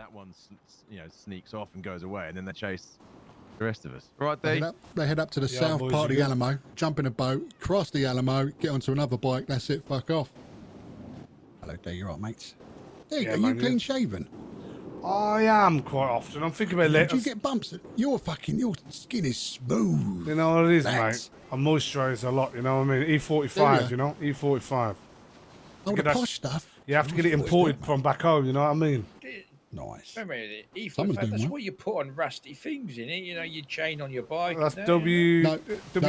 that one, sneaks off and goes away, and then they chase the rest of us. Right, They head up to the south boys, part of you the good? Alamo, jump in a boat, cross the Alamo, get onto another bike. That's it. Fuck off. Hello, there. You're right, mates. There, Yeah, are man, you clean yeah. shaven? I am quite often. I'm thinking about Did later. you get bumps? Your skin is smooth. You know what it is, Lads. mate? I moisturise a lot, you know what I mean? Do E45, ya? you know? E45. Oh, the That's- posh stuff. You have to get it E45 is imported good, from mate. back home, you know what I mean? Nice. Wait a minute, Someone's E45, doing that's one. what you put on rusty things in it, you know, your chain on your bike. That's and that, WD40. That's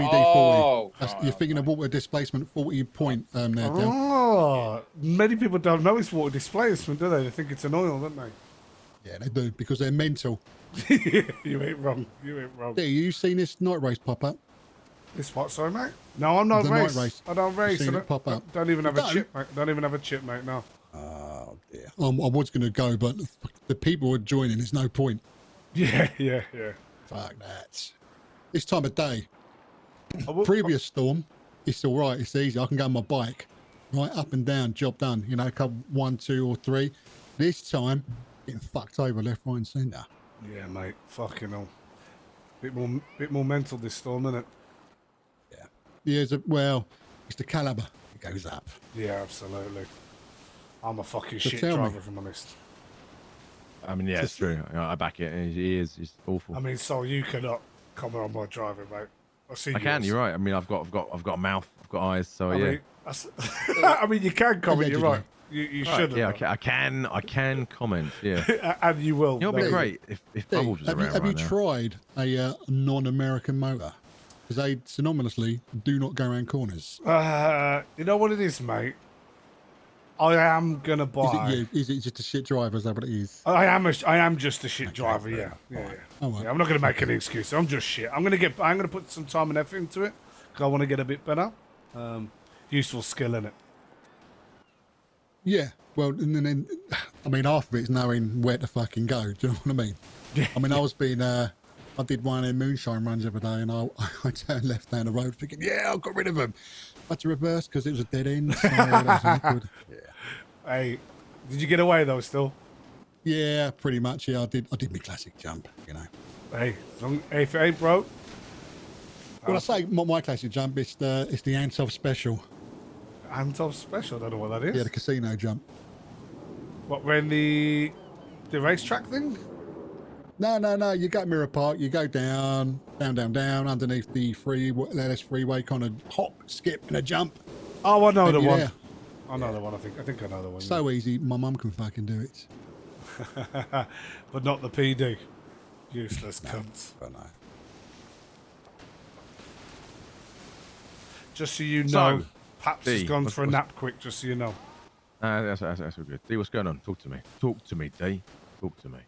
WD-40. Oh, You're thinking of water displacement 40 point there, Del. Oh, many people don't know it's water displacement, do they? They think it's an oil, don't they? Yeah, they do, because they're mental. You ain't wrong. You ain't wrong. Yeah, you seen this night race pop up? This what, sorry, mate? No, I'm not The race. night race. I don't race. seen I it pop up? don't even have You a chip, mate. Don't even have a chip, mate, no. Oh, dear. I was going to go, but the people are joining. There's no point. Yeah. Fuck that. This time of day. I Previous storm, it's all right. It's easy. I can go on my bike, right, up and down, job done. You know, couple 1, 2, or 3. This time, getting fucked over left, right, and centre. Yeah, mate. Fucking hell. Bit more mental this storm, isn't it? Yeah, it's the calibre. It goes up. Yeah, absolutely. I'm a fucking So shit tell me. driver, if I'm honest. I mean, yeah, it's true. I back it. He's awful. I mean, so you cannot comment on my driving, mate. I see. I can. yours. You're right. I mean, I've got a mouth. I've got eyes. So I yeah. mean, I mean, you can comment. You're right. You should. Yeah, I can comment. Yeah. And you will. You know, it'd be no. great if Bubbles was around have you right now. tried a non-American motor? Because they synonymously do not go around corners. You know what it is, mate? I am gonna Is buy. it you? Is it just a shit driver? Is that what it is? I am just a shit driver. Yeah. Oh, well. Yeah, I'm not gonna make any excuses. I'm just shit. I'm gonna put some time and effort into it because I want to get a bit better. Useful skill in it. Yeah. Well, and then I mean, half of it's knowing where to fucking go. Do you know what I mean? Yeah. I mean, I did one of their moonshine runs the other day, and I turned left down the road thinking, yeah, I got rid of them. I had to reverse because it was a dead end. So that was awkward. Hey, did you get away though? Still? Yeah, pretty much. Yeah, I did my classic jump. You know. Hey, if it ain't broke. Well, I say my classic jump. It's the Antov special. Antov special. I don't know what that is. Yeah, the casino jump. What, we're in the racetrack thing? No. You go Mirror Park. You go down underneath the freeway. Kind of hop, skip, and a jump. Oh, I know And the you're one. there. I know the one. I think I know the one. So easy. My mum can fucking do it. But not the PD. Useless cunts. I know. Just so you So, know, Paps has D, gone what's- for a nap quick. Just so you know. That's all good. D, what's going on? Talk to me. Talk to me, D. Talk to me.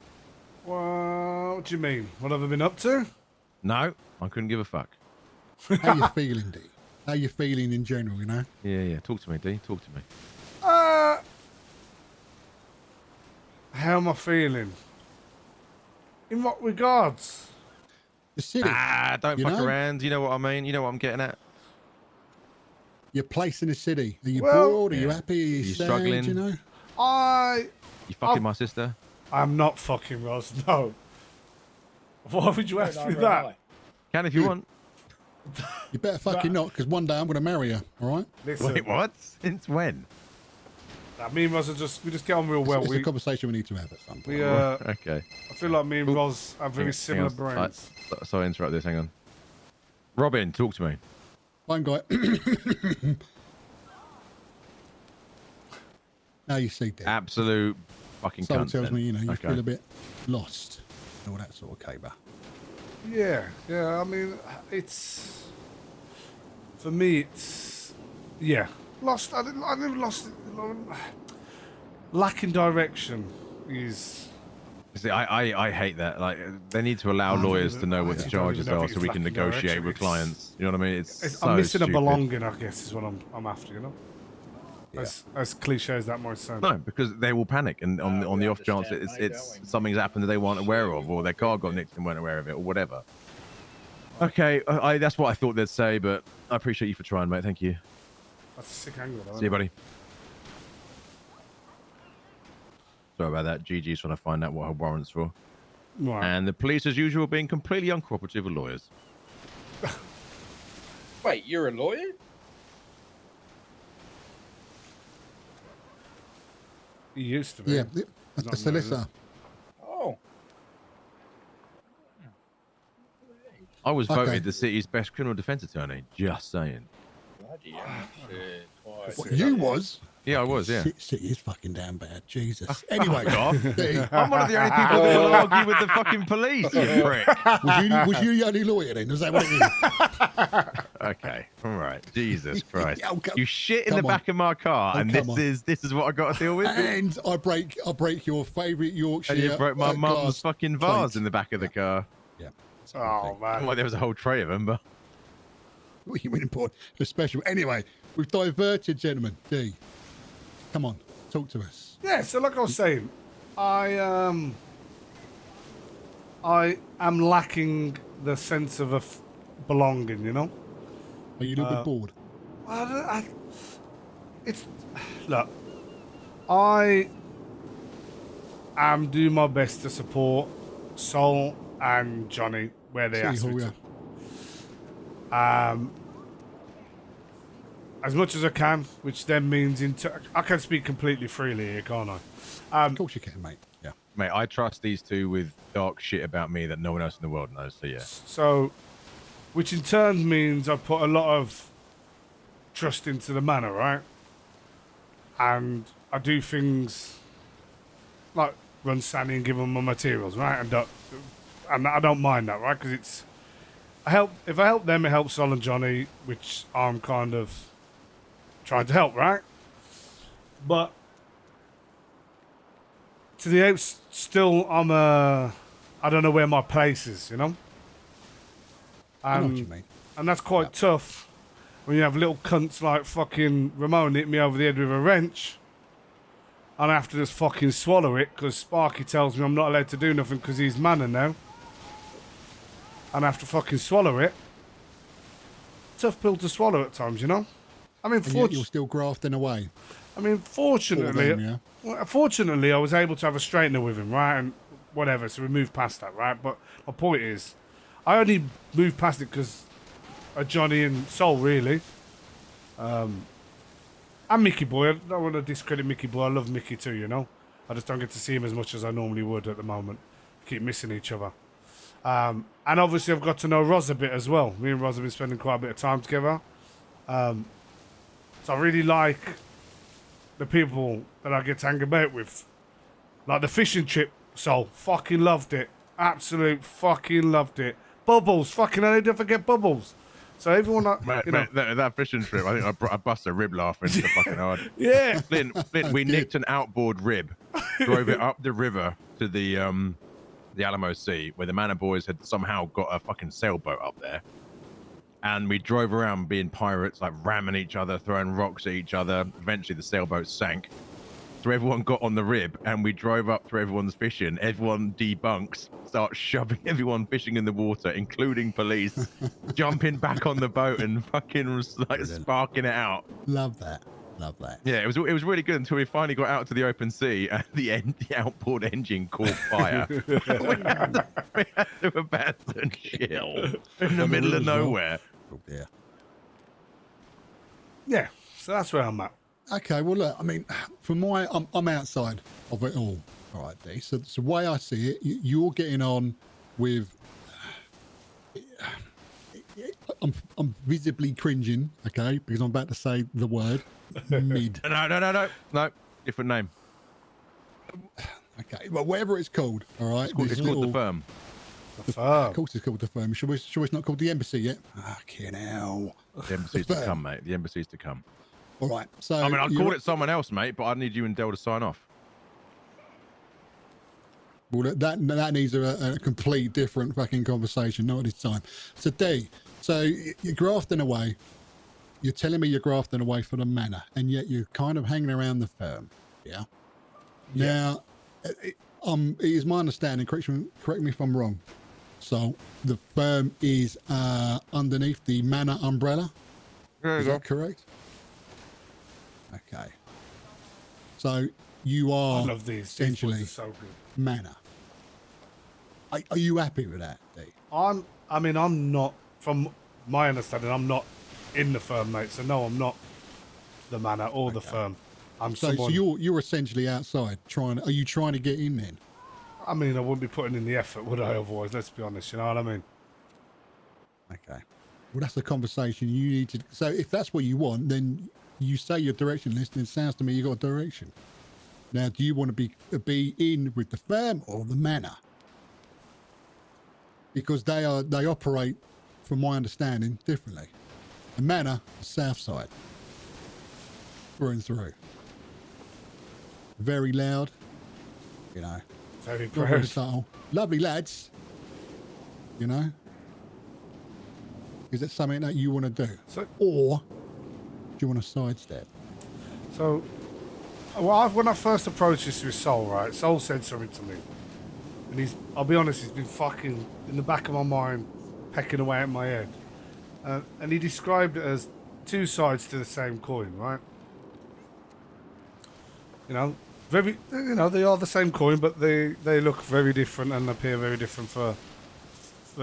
Well, what do you mean? What have I been up to? No, I couldn't give a fuck. How you feeling, D? How you feeling in general? You know. Yeah. Talk to me, D. Talk to me. How am I feeling? In what regards? The city. Don't You fuck know? around. You know what I mean? You know what I'm getting at? Your place in the city. Are you Well, bored? Are you happy? Are you, sad? struggling? You know. You fucking my sister? I'm not fucking Ross. No. Why would you ask me that? Can if you want. You better fucking not, because one day I'm going to marry her. All right. Listen, Wait, what? Since when? me and Ross we just get on real well. It's a conversation we need to have at some point. We Okay. I feel like me and Roz have very Hang similar on. brains. Sorry, interrupt this. Hang on. Robin, talk to me. One guy. Now you see, Dad. Absolute fucking Someone cunt. tells then. me, you know, you Okay. feel a bit lost. All that sort of caber. Yeah. I mean, it's for me. It's lost. I never lost it. Lacking direction is. See, I hate that. Like, they need to allow lawyers to know what the I don't charges even know are if so we it's can lacking negotiate direction. with clients. You know what I mean? It's so I'm missing stupid. a belonging, I guess, is what I'm after. You know. Yeah. As cliche as that might sound. No, because they will panic, and on the off chance it's something's happened that they weren't aware of, or their car got nicked and weren't aware of it, or whatever. Okay, that's what I thought they'd say, but I appreciate you for trying, mate. Thank you. That's a sick angle, though. See you, buddy. Sorry about that. Gigi's trying to find out what her warrant's for. Right. And the police, as usual, being completely uncooperative with lawyers. Wait, you're a lawyer? He used to be. Yeah, Not a solicitor. Oh. I was Okay. voted the city's best criminal defense attorney. Just saying. Bloody hell. Shit, twice. What, you was? Yeah, I was, yeah. City is fucking damn bad. Jesus. Anyway, Dee, I'm one of the only people that will argue with the fucking police, you prick. was you the only lawyer then? Is that what it is? Okay, all right. Jesus Christ. Oh, come- You shit in come the on. back of my car, Oh, and come this is what I got to deal with? And I break your favourite Yorkshire. And you broke my mum's glass fucking vase plate. in the back of the car. Yeah. Oh, man. Like there was a whole tray of them, but You went important. A special. Anyway, we've diverted, gentlemen. D, come on, talk to us. Yeah, so like I was saying, I am lacking the sense of belonging, you know? Are you a little bit bored? Well, it's look, I am doing my best to support Sol and Johnny where they ask me to. As much as I can, which then means I can speak completely freely here, can't I? Of course you can, mate. Yeah. mate, I trust these two with dark shit about me that no one else in the world knows. So yeah. So, which in turn means I put a lot of trust into the manor, right? And I do things like run Sandy and give them my materials, right? And I don't mind that, right? Because it's if I help them, it helps Sol and Johnny, which I'm kind of trying to help, right? But to the out, still I don't know where my place is, you know. I know what you mean. And that's quite tough when you have little cunts like fucking Ramon hit me over the head with a wrench, and I have to just fucking swallow it because Sparky tells me I'm not allowed to do nothing because he's manor now. And I have to fucking swallow it. Tough pill to swallow at times, you know? I mean, And yet you're still grafting away. I mean, fortunately, For them, yeah. well, fortunately, I was able to have a straightener with him, right? And whatever, so we moved past that, right? But my point is, I only moved past it because of Johnny and Sol, really. And Mickey Boy. I don't want to discredit Mickey Boy. I love Mickey too, you know? I just don't get to see him as much as I normally would at the moment. Keep missing each other. And obviously I've got to know Roz a bit as well. Me and Roz have been spending quite a bit of time together. So I really like the people that I get to hang about with. Like the fishing trip, Sol. Fucking loved it. Absolute fucking loved it. Bubbles. Fucking I didn't forget Bubbles. So everyone, Mate, you know. that fishing trip, I think I bust a rib laughing so fucking hard. Yeah. Flint, we nicked an outboard rib, drove it up the river to the Alamo Sea, where the Manor Boys had somehow got a fucking sailboat up there. And we drove around being pirates, like ramming each other, throwing rocks at each other. Eventually the sailboat sank. So everyone got on the rib and we drove up to everyone's fishing. Everyone debunks, start shoving everyone fishing in the water, including police, jumping back on the boat and fucking like sparking it out. Love that. Love that. Yeah, it was really good until we finally got out to the open sea and the outboard engine caught fire. we had to abandon ship in the middle of nowhere. Oh dear. Yeah. So that's where I'm at. Okay, well, look, I mean, I'm outside of it all. All right, D. So the way I see it, you're getting on with. I'm visibly cringing, okay, because I'm about to say the word mid. No, different name. Okay, well, whatever it's called, all right. It's called the firm. Of course, it's called the firm. Sure, it's not called the embassy yet. Fucking hell. The embassy's to come, mate. The embassy's to come. All right. So I mean, I'd call it someone else, mate, but I need you and Dell to sign off. Well, that needs a complete different fucking conversation, not at this time. So, D, you're grafting away. You're telling me you're grafting away for the manor, and yet you're kind of hanging around the firm. Yeah. Now, it is my understanding, correct me if I'm wrong. So, the firm is underneath the manor umbrella. Is that correct? Okay. So, you I are love these. These essentially boys are so good. manner. Are you happy with that, D? I mean, I'm not, from my understanding, I'm not in the firm, mate. So no, I'm not the manor or the firm. I'm So someone. you're essentially outside trying. Are you trying to get in then? I mean, I wouldn't be putting in the effort, would I? Otherwise, let's be honest. You know what I mean? Okay. Well, that's the conversation you need to. So if that's what you want, then you say your direction list, and it sounds to me you got a direction. Now, do you want to be in with the firm or the manor? Because they operate, from my understanding, differently. The manor, the south side, through and through. Very loud, you know. Very Not very impressed. subtle. Lovely lads, you know. Is that something that you want to do? So, Or do you want to sidestep? so, well, when I first approached this with Soul, right? Soul said something to me, and I'll be honest, he's been fucking in the back of my mind, pecking away at my head, and he described it as two sides to the same coin, right? You know, they are the same coin, but they look very different and appear very different for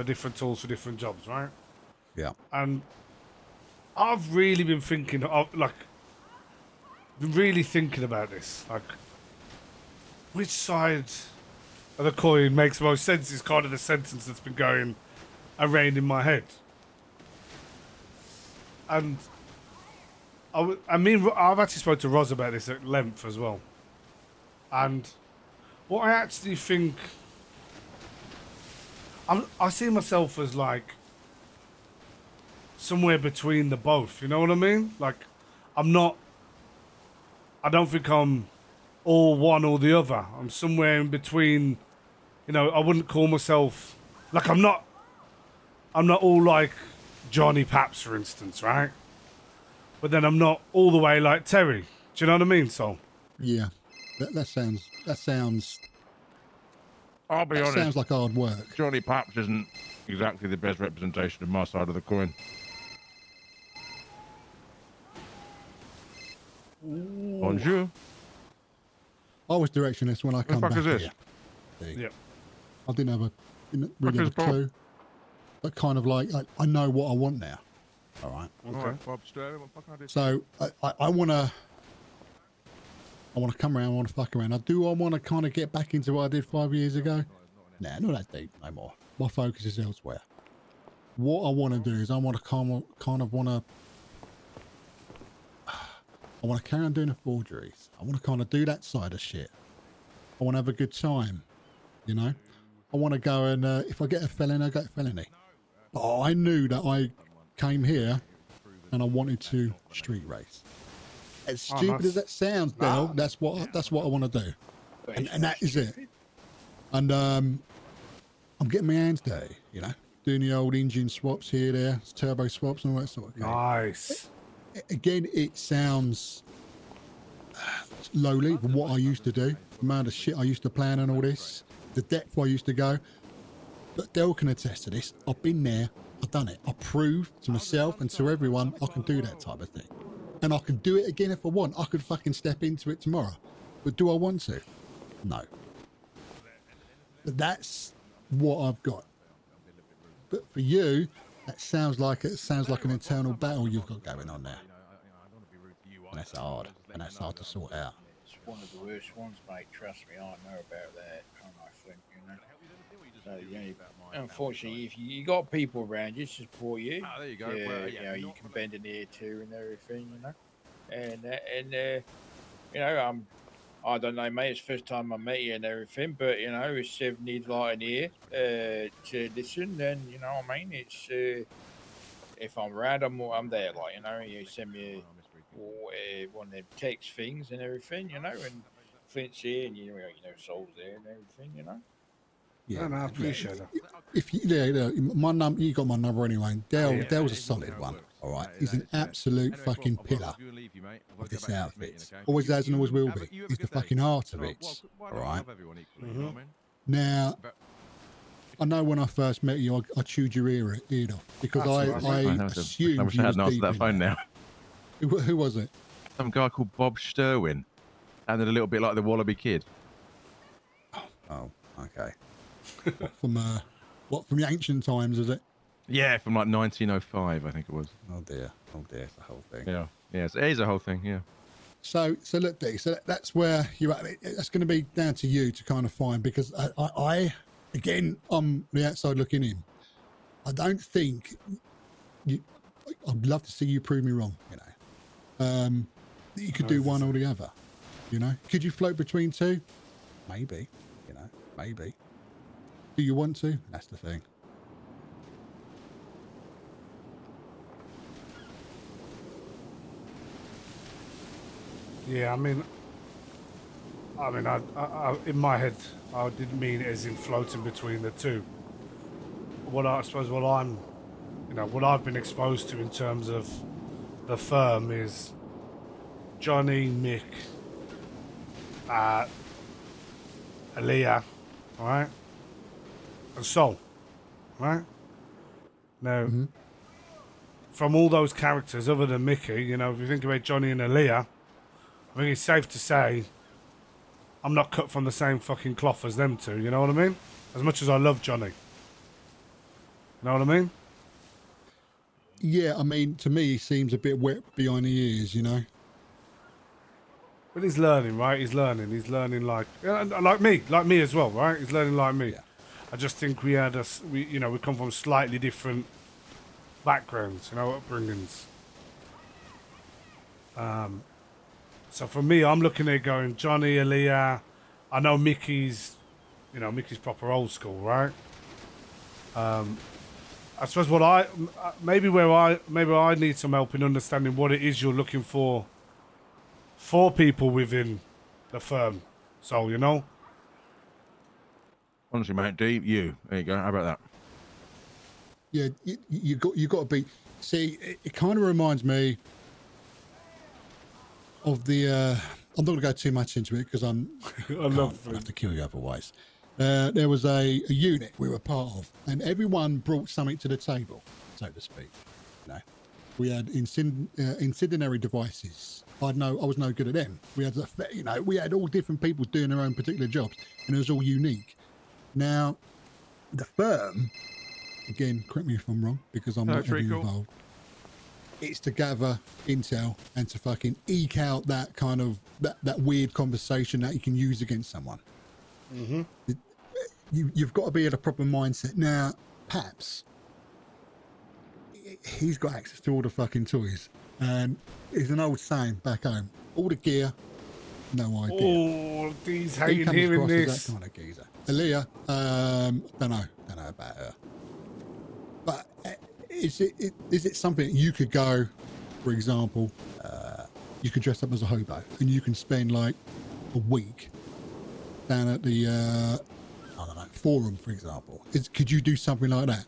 different tools for different jobs, right? Yeah. And I've really been thinking of, been really thinking about this. Like, which side of the coin makes most sense is kind of the sentence that's been going around in my head. And I've actually spoke to Roz about this at length as well. And what I actually think, I see myself as like somewhere between the both. You know what I mean? Like, I don't think I'm all one or the other. I'm somewhere in between. You know, I wouldn't call myself like I'm not all like Johnny Paps, for instance, right? But then I'm not all the way like Terry. Do you know what I mean, Sol? Yeah. That sounds. I'll be That honest. sounds like hard work. Johnny Paps isn't exactly the best representation of my side of the coin. Ooh. Bonjour. I was directionless when I come fuck back is this? here. See? Yep. I didn't really have a clue. But kind of like I know what I want now. All right. Okay. All right, Bob Sterling, what the fuck I did? So I want to come around. I want to fuck around. I want to kind of get back into what I did 5 years ago. Nah, not that deep no more. My focus is elsewhere. What I want to do is I want to I want to carry on doing the forgeries. I want to kind of do that side of shit. I want to have a good time, you know. I want to go and if I get a felony, I get a felony. But I knew that I came here and I wanted to street race. As stupid as that sounds, Dale, that's what I want to do, and that is it. And I'm getting my hands dirty, you know, doing the old engine swaps here, there, turbo swaps, and all that sort of thing. Nice. Again, it sounds lowly from what I used to do, the amount of shit I used to plan and all this, the depth I used to go. But Dell can attest to this. I've been there, I've done it. I proved to myself and to everyone I can do that type of thing. And I can do it again if I want. I could fucking step into it tomorrow. But do I want to? No. But that's what I've got. But for you, that sounds like an internal battle you've got going on there. And that's hard. And that's hard to sort out. It's one of the worst ones, mate. Trust me, I know about that. I think, you know. So, you know, unfortunately, if you got people around you to support you, there you go. you know, you can bend an ear to and everything, you know. And you know, I don't know, mate. It's the first time I met you and everything, but you know, if you need like an ear to listen, then you know what I mean. It's if I'm around, I'm there. Like, you know, you send me one of them text things and everything, you know, and Flint's here, and you know, Soul's there and everything, you know. Yeah, I appreciate that. If you, my number, you got my number anyway. Dale's a solid one. All right, he's an absolute fucking pillar of this outfit. Always has and always will be. He's the fucking heart of it. All right. Now, I know when I first met you, I chewed your ear off because I assumed I wish I hadn't answered that phone now. Who was it? Some guy called Bob Sterling. Sounded a little bit like the Wallaby Kid. Oh, okay. From the ancient times, is it? Yeah, from like 1905, I think it was. Oh dear, it's the whole thing. Yeah, it is a whole thing. Yeah. So look, D. So that's where you're at. That's going to be down to you to kind of find, because I again, I'm the outside looking in. I don't think you. I'd love to see you prove me wrong. You know, that you could do one or the other. You know, could you float between two? Maybe. You know, maybe. Do you want to? That's the thing. Yeah, I mean, I in my head, I didn't mean it as in floating between the two. What I've been exposed to in terms of the firm is Johnny, Mick, Aaliyah, all right, and Sol, right? Now, from all those characters, other than Mickey, you know, if you think about Johnny and Aaliyah, I think it's safe to say I'm not cut from the same fucking cloth as them two, you know what I mean? As much as I love Johnny. You know what I mean? Yeah, I mean, to me, he seems a bit wet behind the ears, you know? But he's learning, right? He's learning like me as well, right? He's learning like me. Yeah. I just think we come from slightly different backgrounds, you know, upbringings. So for me, I'm looking at going Johnny, Aaliyah. I know Mickey's proper old school, right? I suppose maybe I need some help in understanding what it is you're looking for people within the firm. So, you know. Honestly, mate, D, you. There you go. How about that? Yeah, you got to be. See, it kind of reminds me of the. I'm not going to go too much into it because I'll have to kill you otherwise. There was a unit we were part of, and everyone brought something to the table, so to speak. You know, we had incendiary devices. I was no good at them. We had all different people doing their own particular jobs, and it was all unique. Now, the firm, again, correct me if I'm wrong, because I'm not heavily involved. It's to gather intel and to fucking eke out that kind of that weird conversation that you can use against someone. Mm-hmm. You've got to be at a proper mindset. Now, Paps, he's got access to all the fucking toys, and it's an old saying back home: all the gear, no idea. Oh, he's hating hearing this. That kind of geezer. Aaliyah, don't know about her. But is it something you could go, for example, you could dress up as a hobo and you can spend like a week down at the I don't know, forum, for example. Could you do something like that?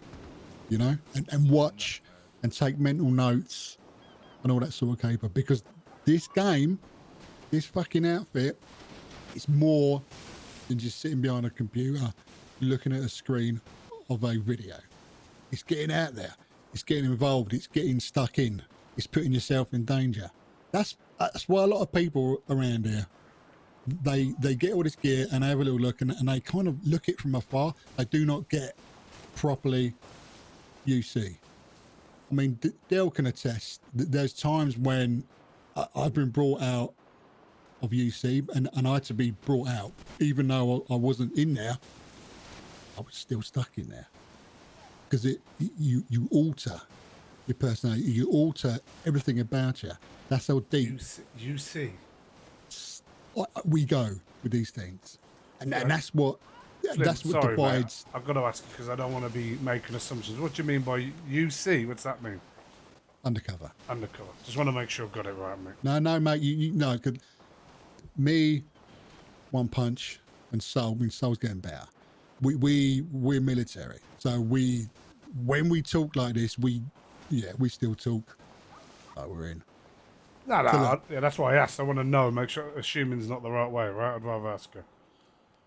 You know, and watch and take mental notes and all that sort of caper, because this game, this fucking outfit, is more than just sitting behind a computer looking at a screen of a video. It's getting out there. It's getting involved. It's getting stuck in. It's putting yourself in danger. That's why a lot of people around here, they get all this gear and they have a little look and they kind of look it from afar. They do not get properly UC. I mean, Dale can attest that there's times when I've been brought out of UC and I had to be brought out, even though I wasn't in there. I was still stuck in there because you alter your personality, you alter everything about you. That's how deep UC we go with these things, and that's what Flint, divides. Mate, I've got to ask you because I don't want to be making assumptions. What do you mean by UC? What's that mean? Undercover. Just want to make sure I've got it right, mate. No, mate. You know, me, One Punch, and Soul. I mean, Soul's getting better. We're military, so when we talk like this, we still talk like we're in. No, that's why I asked. I want to know, make sure assuming's not the right way, right? I'd rather ask her.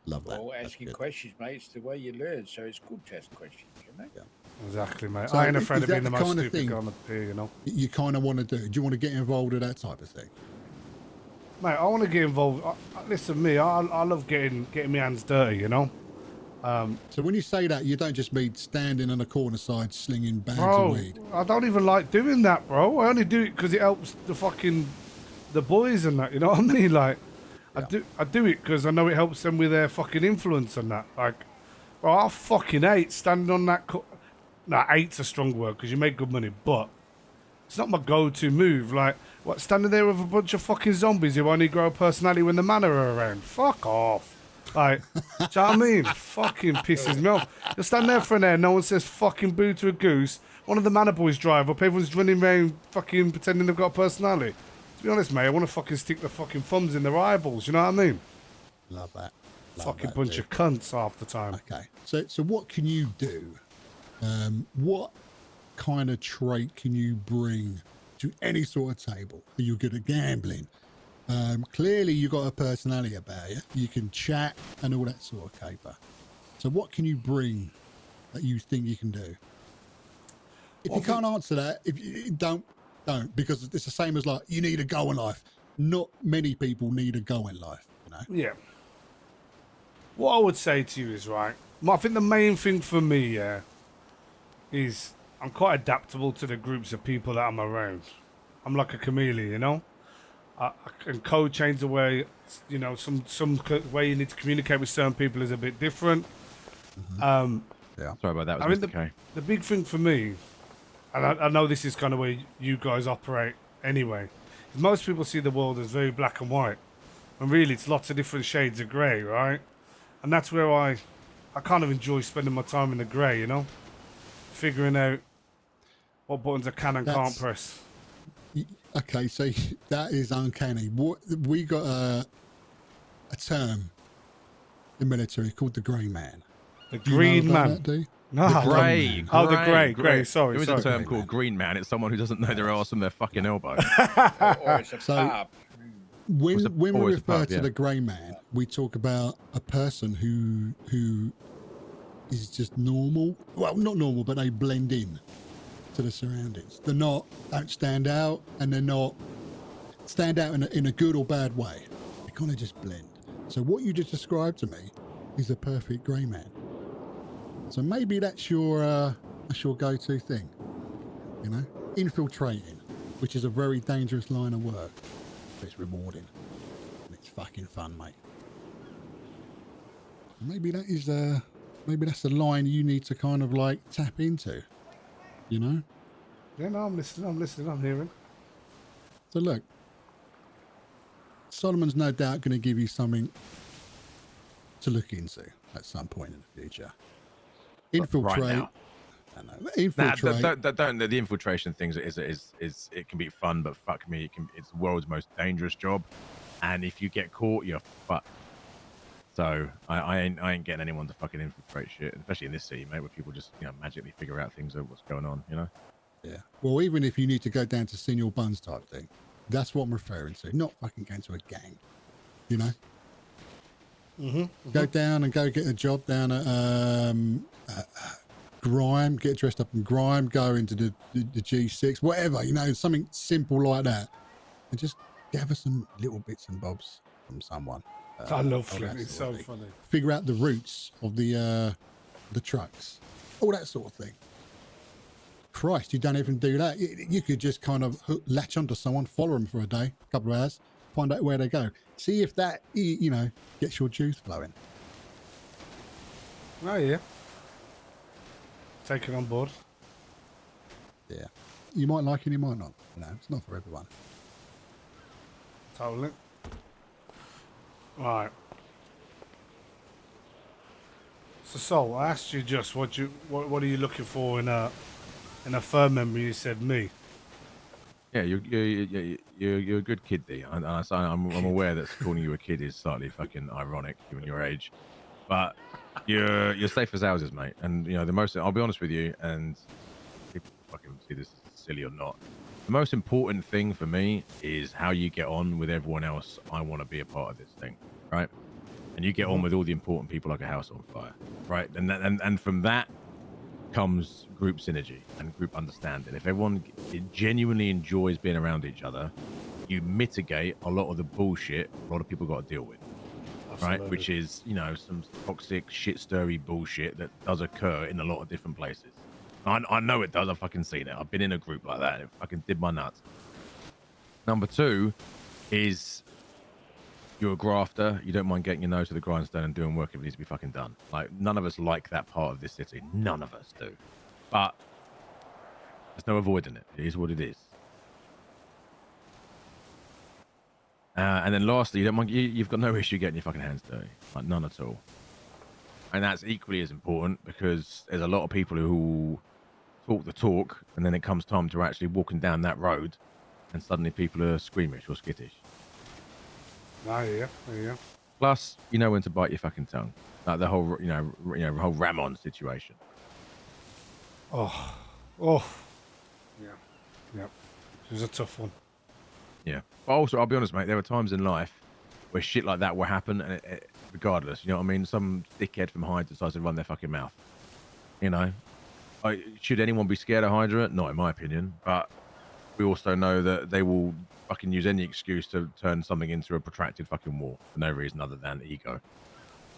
Love that. Well, asking questions, mate, it's the way you learn, so it's good to ask questions, you know? Yeah. Exactly, mate. So I ain't afraid of being the most kind of stupid guy on the pier, you know? You kind of want to do? Do you want to get involved with that type of thing? Mate, I want to get involved. Listen, me, I love getting my hands dirty, you know? So when you say that, you don't just mean standing on the corner side slinging bags of Bro, weed. I don't even like doing that, bro. I only do it because it helps the boys and that, you know what I mean? Like, Yeah. I do it because I know it helps them with their fucking influence and that. Like, bro, I fucking hate standing on that. Nah, hate's a strong word because you make good money, but it's not my go-to move. Like, what, standing there with a bunch of fucking zombies who only grow a personality when the men are around? Fuck off. Like, do you know what I mean? Fucking pisses me off. You'll stand there for an hour, no one says fucking boo to a goose. One of the manor boys drive up, everyone's running around fucking pretending they've got a personality. To be honest, mate, I want to fucking stick the fucking thumbs in their eyeballs, you know what I mean? Love that. Love Fucking that, bunch dude. of cunts half the time. Okay. So what can you do? What kind of trait can you bring to any sort of table? Are you good at gambling? Clearly you got a personality about you. You can chat and all that sort of caper. So what can you bring that you think you can do? If you can't answer that, if you don't, because it's the same as like, you need a goal in life. Not many people need a goal in life, you know? Yeah. What I would say to you is, right, I think the main thing for me, yeah, is I'm quite adaptable to the groups of people that I'm around. I'm like a chameleon, you know? I can code change the way, you know, some way you need to communicate with certain people is a bit different. Yeah. Sorry about that. I Was mean, Mr. K. the big thing for me, and I know this is kind of where you guys operate anyway, is most people see the world as very black and white. And really, it's lots of different shades of grey, right? And that's where I kind of enjoy spending my time in the grey, you know? Figuring out what buttons I can and can't press. Okay, so that is uncanny. What we got a term in military called the grey man. The Do you know green about man. that, do you? No, The Grey. Oh, the grey. Sorry, There is sorry. a term Grey called man. green man. It's someone who doesn't know their arse from their fucking elbow. Or it's a So- pub. When Was a- when we always a refer pub, to yeah. the grey man, we talk about a person who is just normal. Well, not normal, but they blend in to the surroundings. Don't stand out, and they're not stand out in a good or bad way. They kind of just blend. So what you just described to me is a perfect grey man. So maybe that's your go-to thing. You know, infiltrating, which is a very dangerous line of work. But it's rewarding and it's fucking fun, mate. Maybe that is maybe that's the line you need to kind of like tap into, you know? Yeah, no, I'm listening, I'm hearing. So look, Solomon's no doubt going to give you something to look into at some point in the future. Infiltrate. Right now. I know, Nah, infiltrate. don't. The infiltration things is it can be fun, but fuck me, it's the world's most dangerous job. And if you get caught, you're fucked. So I ain't getting anyone to fucking infiltrate shit, especially in this city, mate, where people just magically figure out things of what's going on, you know. Yeah. Well, even if you need to go down to senior buns type thing, that's what I'm referring to. Not fucking going to a gang, you know. Go down and go get a job down at Grime, get dressed up in Grime, go into the G6, whatever, you know, something simple like that, and just gather some little bits and bobs from someone. I love all Flint, that it's sort so of thing. funny. Figure out the routes of the trucks, all that sort of thing. Christ, you don't even do that. You could just kind of latch onto someone, follow them for a day, a couple of hours, find out where they go. See if that, you know, gets your juice flowing. Oh, yeah. Take it on board. Yeah. You might like it, you might not. You know, it's not for everyone. Totally. Right. So, Sol, I asked you just what are you looking for in a firm member? You said me. Yeah, you're a good kid, D. I'm aware that calling you a kid is slightly fucking ironic given your age, but you're safe as houses, mate. And you know the most. I'll be honest with you, and people fucking see this as silly or not. The most important thing for me is how you get on with everyone else. I want to be a part of this thing, right? And you get on with all the important people like a house on fire, right? And from that comes group synergy and group understanding. If everyone genuinely enjoys being around each other, you mitigate a lot of the bullshit a lot of people got to deal with. Absolutely. Right, which is, you know, some toxic, shit-stirry bullshit that does occur in a lot of different places. I know it does. I've fucking seen it. I've been in a group like that. It fucking did my nuts. Number two is you're a grafter. You don't mind getting your nose to the grindstone and doing work if it needs to be fucking done. Like, none of us like that part of this city. None of us do. But there's no avoiding it. It is what it is. And then lastly, you don't mind, you've got no issue getting your fucking hands dirty. Like, none at all. And that's equally as important because there's a lot of people who talk the talk and then it comes time to actually walking down that road and suddenly people are squeamish or skittish. Yeah. Plus, you know when to bite your fucking tongue. Like the whole, whole Ramon situation. Oh. Yeah. It was a tough one. Yeah. But also, I'll be honest, mate, there were times in life where shit like that will happen, and regardless, you know what I mean? Some dickhead from Hydra decides to run their fucking mouth. You know? Should anyone be scared of Hydra? Not in my opinion. But we also know that they will fucking use any excuse to turn something into a protracted fucking war for no reason other than ego.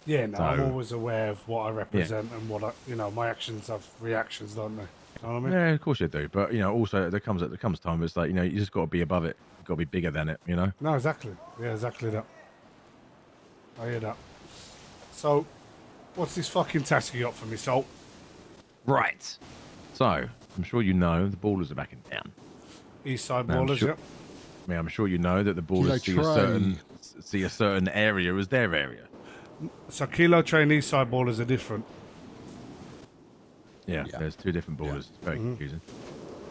Yeah, no, So, I'm always aware of what I represent and what my actions have reactions, don't they? You know what I mean? Yeah, of course you do. But, you know, also there comes time, it's like, you know, you just got to be above it. You've got to be bigger than it, you know? No, exactly. Yeah, exactly that. I hear that. So, what's this fucking task you got for me, Salt? Right. So, I'm sure you know the ballers are back in town. East Side Now, Ballers, yep. I mean, I'm sure you know that the ballers see a certain area as their area. So, Kilo Train East Side Ballers are different. Yeah, there's two different ballers. It's very confusing.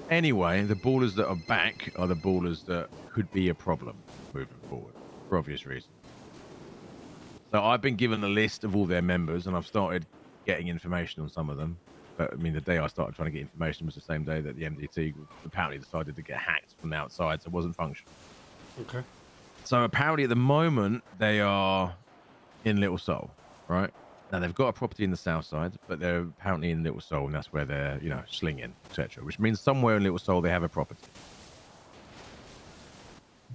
Anyway, the ballers that are back are the ballers that could be a problem moving forward, for obvious reasons. So I've been given a list of all their members, and I've started getting information on some of them. But I mean, the day I started trying to get information was the same day that the MDT apparently decided to get hacked from the outside, so it wasn't functional. Okay. So apparently at the moment, they are in Little Seoul, right? Now, they've got a property in the south side, but they're apparently in Little Seoul, and that's where they're, you know, slinging, etc. Which means somewhere in Little Seoul, they have a property.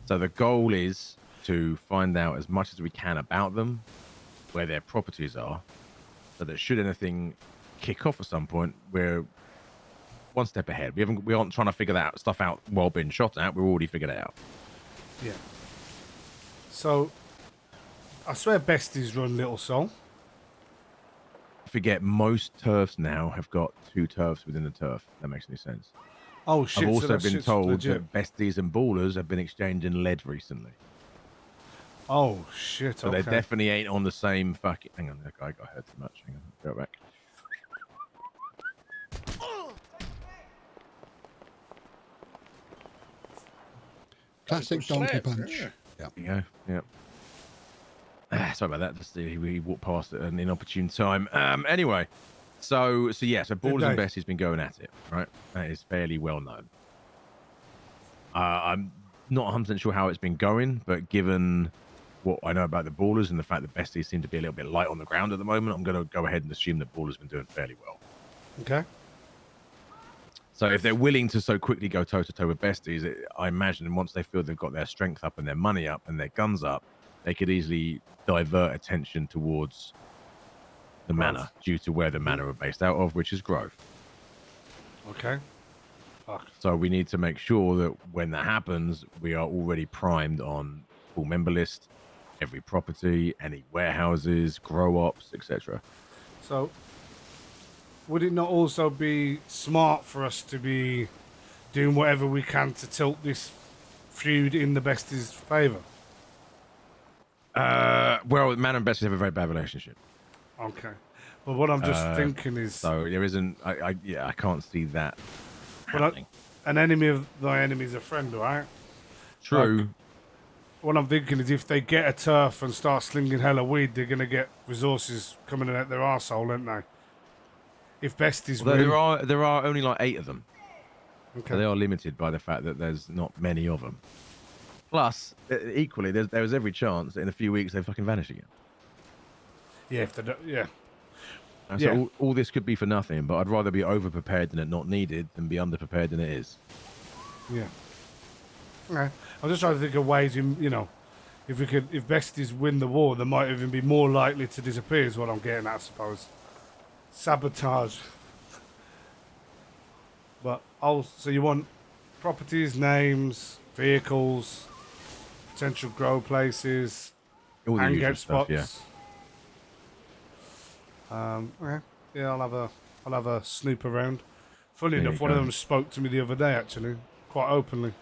So the goal is to find out as much as we can about them, where their properties are, so that should anything kick off at some point, we're one step ahead. We aren't trying to figure that stuff out while being shot at. We've already figured it out. Yeah. So, I swear besties run Little Seoul. Forget most turfs now have got 2 turfs within the turf. If that makes any sense. Oh shit! I've also been told legit. that besties and ballers have been exchanging lead recently. Oh shit! So okay. they definitely ain't on the same fucking. Hang on, I got hurt too much. Hang on, go back. Classic donkey punch. There you go. Yep. Sorry about that. Just we walked past at an inopportune time. Anyway, so ballers and besties been going at it, right? That is fairly well known. I'm not 100% sure how it's been going, but given what I know about the ballers and the fact that besties seem to be a little bit light on the ground at the moment, I'm going to go ahead and assume that ballers have been doing fairly well. Okay. So if they're willing to so quickly go toe-to-toe with besties, I imagine once they feel they've got their strength up and their money up and their guns up, they could easily divert attention towards the manor due to where the manor are based out of, which is Grove. Okay. Fuck. So we need to make sure that when that happens, we are already primed on full member list, every property, any warehouses, grow ops, etc. So, would it not also be smart for us to be doing whatever we can to tilt this feud in the besties' favour? Well, manor and besties have a very bad relationship. Okay. But what I'm just thinking is... So there isn't... I can't see that happening. An enemy of thy enemy is a friend, right? True. Like, what I'm thinking is if they get a turf and start slinging hella weed, they're going to get resources coming in at their arsehole, aren't they? If besties win... There are only like 8 of them. Okay. So they are limited by the fact that there's not many of them. Plus, equally, there was every chance that in a few weeks they fucking vanish again. Yeah, if they don't... Yeah. And so all this could be for nothing, but I'd rather be over-prepared than it not needed than be under-prepared than it is. Yeah. Okay. I'm just trying to think of ways, you know, if besties win the war, they might even be more likely to disappear. Is what I'm getting at, I suppose. Sabotage. But so you want properties, names, vehicles, potential grow places, All the usual hangout stuff, spots. yeah. Okay. Yeah, I'll have a snoop around. Funny There enough, you one of go. them spoke to me the other day, actually, quite openly.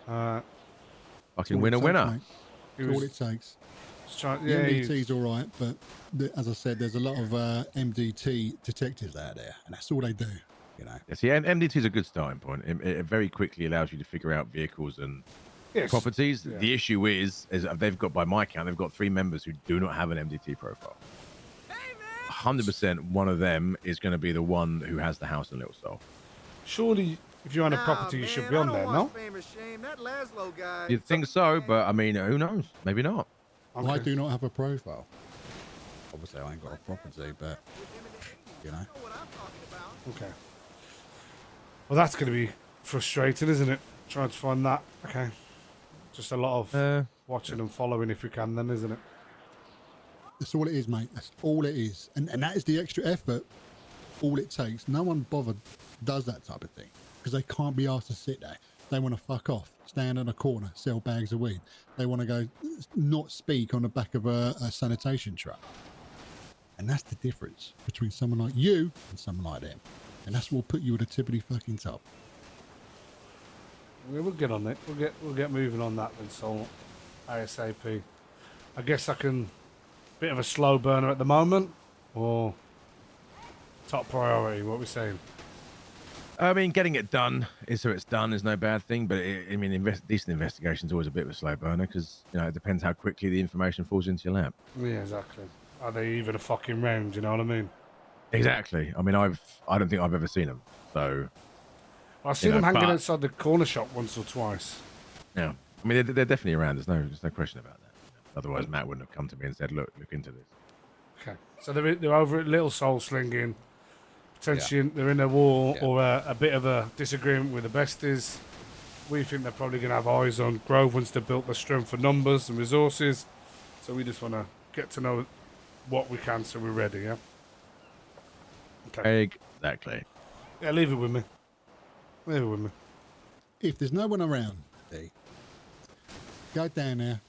Fucking winner, winner. Mate. That's all it takes. Trying, The yeah, MDT's all right, but as I said, there's a lot of MDT detectives out there, and that's all they do, you know. Yeah, see, MDT is a good starting point. It very quickly allows you to figure out vehicles and properties. Yeah. The issue is they've got, by my count, they've got 3 members who do not have an MDT profile. 100% one of them is going to be the one who has the house in Little Soul. Surely, if you're on a property, you should be on there, no? You'd think so, but I mean, who knows? Maybe not. Okay. I do not have a profile. Obviously, I ain't got a property, but, you know. Okay. Well, that's going to be frustrating, isn't it? Trying to find that. Okay. Just a lot of watching and following if we can then, isn't it? That's all it is, mate. That's all it is. And that is the extra effort, all it takes. No one bothered does that type of thing because they can't be asked to sit there. They want to fuck off, stand in a corner, sell bags of weed. They want to go not speak on the back of a sanitation truck. And that's the difference between someone like you and someone like them. And that's what will put you at the tippity fucking top. Yeah, we'll get on it. We'll get moving on that then, so ASAP. I guess I can. Bit of a slow burner at the moment, or top priority. What are we saying? I mean, getting it done is so it's done is no bad thing, but I mean, decent investigation is always a bit of a slow burner because you know it depends how quickly the information falls into your lap. Yeah, exactly. Are they even a fucking round? You know what I mean? Exactly. I mean, I don't think I've ever seen them. So I've seen them hanging outside the corner shop once or twice. Yeah, I mean, they're definitely around. There's no question about that. Otherwise, Matt wouldn't have come to me and said, look into this. Okay. So they're over at Little Soul Slinging. Potentially they're in a war or a bit of a disagreement with the besties. We think they're probably going to have eyes on Grove once they've built their strength for numbers and resources. So we just want to get to know what we can so we're ready, yeah? Okay. Exactly. Yeah, leave it with me. Leave it with me. If there's no one around, go down there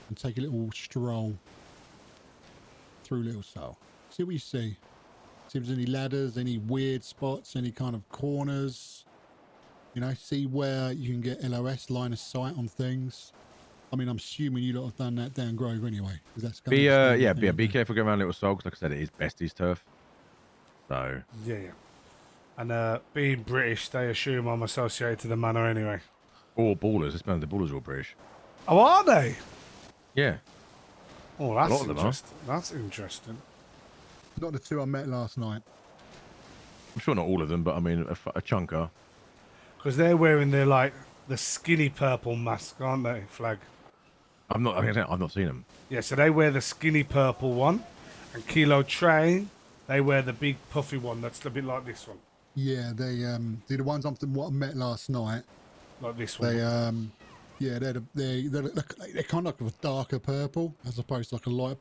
and take a little stroll through Little Soul. See what you see. See if there's any ladders, any weird spots, any kind of corners. You know, see where you can get LOS, line of sight on things. I mean, I'm assuming you lot have done that down Grove anyway. That's be careful going around Little Soul because, like I said, it is Bestie's turf. So yeah. And being British, they assume I'm associated to the manor anyway. All ballers. It's the ballers are all British. Oh, are they? Yeah. Oh, that's a lot of them interesting. That's interesting. Not the 2 I met last night. I'm sure not all of them, but I mean a chunk are. Because they're wearing the skinny purple mask, aren't they? Flag. I've not seen them. Yeah, so they wear the skinny purple one, and Kilo Train, they wear the big puffy one that's a bit like this one. Yeah, they're the ones what I met last night. Like this one. They're kind of like a darker purple as opposed to like a light.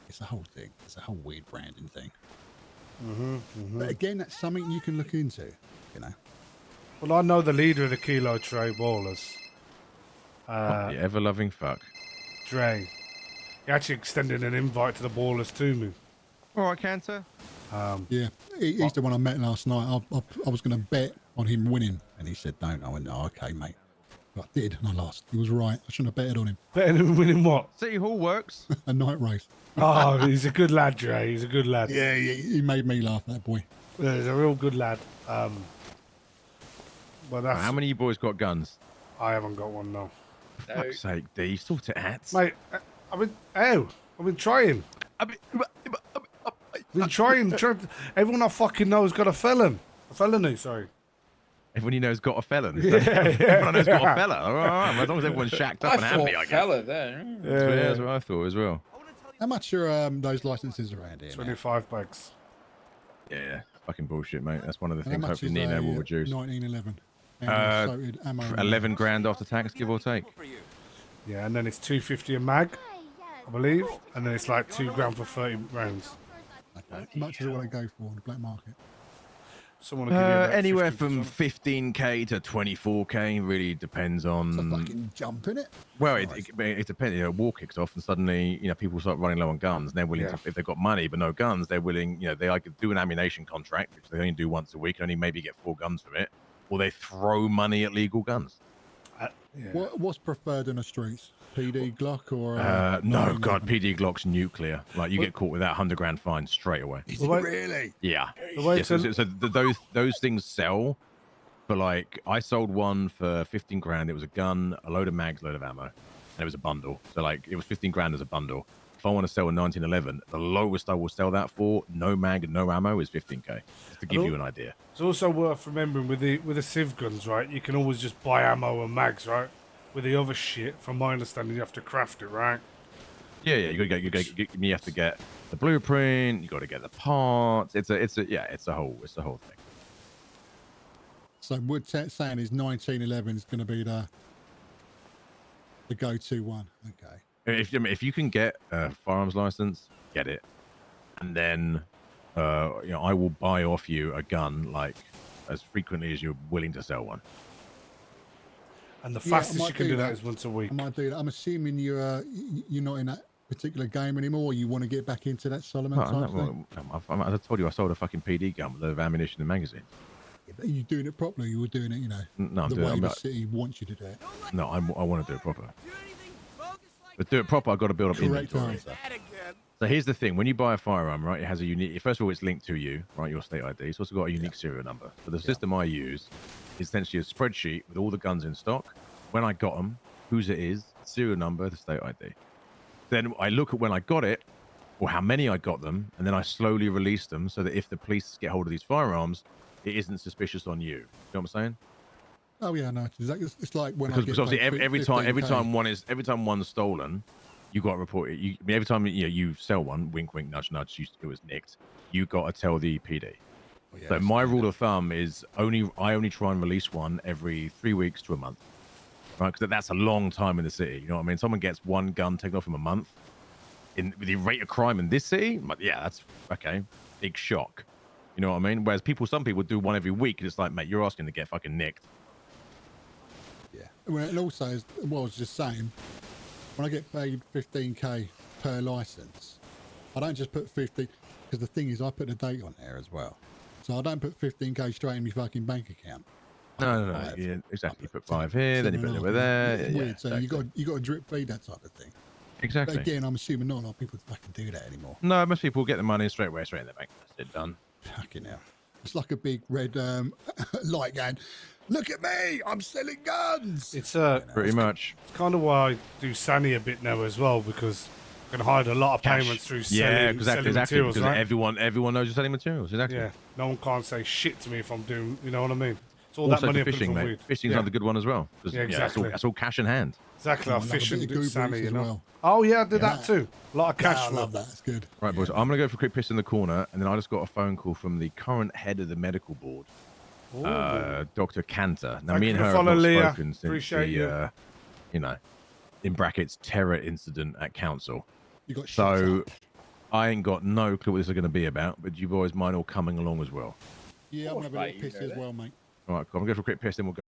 It's a whole thing. It's a whole weird branding thing. But again, that's something you can look into. You know. Well, I know the leader of the Kilo Tray Ballers. The ever-loving fuck. Dre. He actually extended an invite to the Ballers to me. All right, Cantor. Yeah, he's the one I met last night. I was going to bet on him winning, and he said don't. I went, oh, okay, mate. But I did, and I lost. He was right. I shouldn't have betted on him. Betting him winning what? City Hall works. A night race. Oh, he's a good lad, Dre. He's a good lad. Yeah, he made me laugh, that boy. Yeah, he's a real good lad. But that's... How many of you boys got guns? I haven't got one, no. For fuck's sake, D, sort it out. Mate, I've been trying. I've been trying. Everyone I fucking know's got a felony, sorry. Everyone you know's got a felon. Yeah. Everyone I know's got a fella. All right, as long as everyone's shacked up and happy, I guess. Fella there. Yeah, that's what I thought as well. How much are those licenses around here? 25 bags. Yeah, fucking bullshit, mate. That's one of the How things much hopefully is Nino a will reduce. 1911? And inserted ammo. 11 grand after tax, give or take. Yeah, and then it's 250 a mag, I believe, and then it's like 2 grand for 30 rounds. Okay. How much does it want to go for on the black market? Someone will give you about Anywhere 50 from 15k to 24k, really depends on. It's a fucking jump, innit? Well, it depends. You know, war kicks off, and suddenly, you know, people start running low on guns, and they're willing to, if they've got money but no guns, they're willing. You know, they either do an ammunition contract, which they only do once a week, and only maybe get 4 guns from it, or they throw money at legal guns. What's preferred in the streets? PD Glock or? No, God, PD Glock's nuclear. Like you get caught with that 100 grand fine straight away. Is it really? Yeah. Yeah, so those things sell. But like, I sold one for 15 grand. It was a gun, a load of mags, load of ammo, and it was a bundle. So like, it was 15 grand as a bundle. If I want to sell a 1911, the lowest I will sell that for, no mag and no ammo, is 15k. Just to give you an idea. It's also worth remembering with the civ guns, right? You can always just buy ammo and mags, right? With the other shit, from my understanding, you have to craft it, right? Yeah, you have to get the blueprint. You got to get the parts. It's a whole thing. So Wood saying his 1911 is going to be the go-to one. Okay. If you can get a firearms license, get it, and then you know, I will buy off you a gun like as frequently as you're willing to sell one. And the fastest you can do that is once a week. I might do that. I'm assuming you're not in that particular game anymore. Or you want to get back into that Solomon type thing? As I told you, I sold a fucking PD gun with a load of ammunition and magazine. Yeah, but are you doing it properly? You were doing it, you know, no, I'm the doing way it. the city wants you to do it. No, I want to do it proper. But do it proper, I've got to build up Correct inventory. answer. So here's the thing: when you buy a firearm, right, it has a unique. First of all, it's linked to you, right, your state ID. It's also got a unique serial number. So the system I use is essentially a spreadsheet with all the guns in stock, when I got them, whose it is, serial number, the state ID. Then I look at when I got it, or how many I got them, and then I slowly release them so that if the police get hold of these firearms, it isn't suspicious on you. You know what I'm saying? Oh yeah, no, it's like when Because obviously every time one's stolen, you got to report it. Every time you sell one, wink wink nudge nudge, it was nicked. You got to tell the PD. Oh, yeah, so my rule of thumb is I only try and release one every 3 weeks to a month, right? Because that's a long time in the city. You know what I mean? Someone gets one gun taken off him a month. With the rate of crime in this city, yeah, that's okay. Big shock. You know what I mean? Whereas some people do one every week, and it's like, mate, you're asking to get fucking nicked. Yeah. Well, and also, what I was just saying, when I get paid 15k per license, I don't just put 50, because the thing is, I put a date on there as well. So I don't put 15k straight in my fucking bank account. No. Yeah, exactly. You put 5 here, then you put it over there. It's weird. So exactly. you got to drip feed that type of thing. Exactly. But again, I'm assuming not a lot of people fucking do that anymore. No, most people get the money straight in their bank. That's it, done. Fucking hell. It's like a big red light going, look at me, I'm selling guns. It's pretty much. It's kind of why I do Sunny a bit now as well, because I can hide a lot of payments through selling materials, because right? everyone knows you're selling materials. Exactly. Yeah. No one can't say shit to me if I'm doing, you know what I mean? It's all also that money for fishing, mate. Fishing's another good one as well. Yeah, exactly. That's all cash in hand. Exactly. I fish and do Sunny, you know. well. Oh yeah, I did that too. A lot of cash. I love that. It's good. Right, boys. I'm gonna go for a quick piss in the corner, and then I just got a phone call from the current head of the medical board, Dr. Cantor. Now, me and her have not spoken since the, you know, in brackets, terror incident at council. You got so I ain't got no clue what this is going to be about, but you boys mind all coming along as well. Yeah, I'm gonna have a little piss as well, mate. All right, cool. I'm gonna go for a quick piss, then we'll go.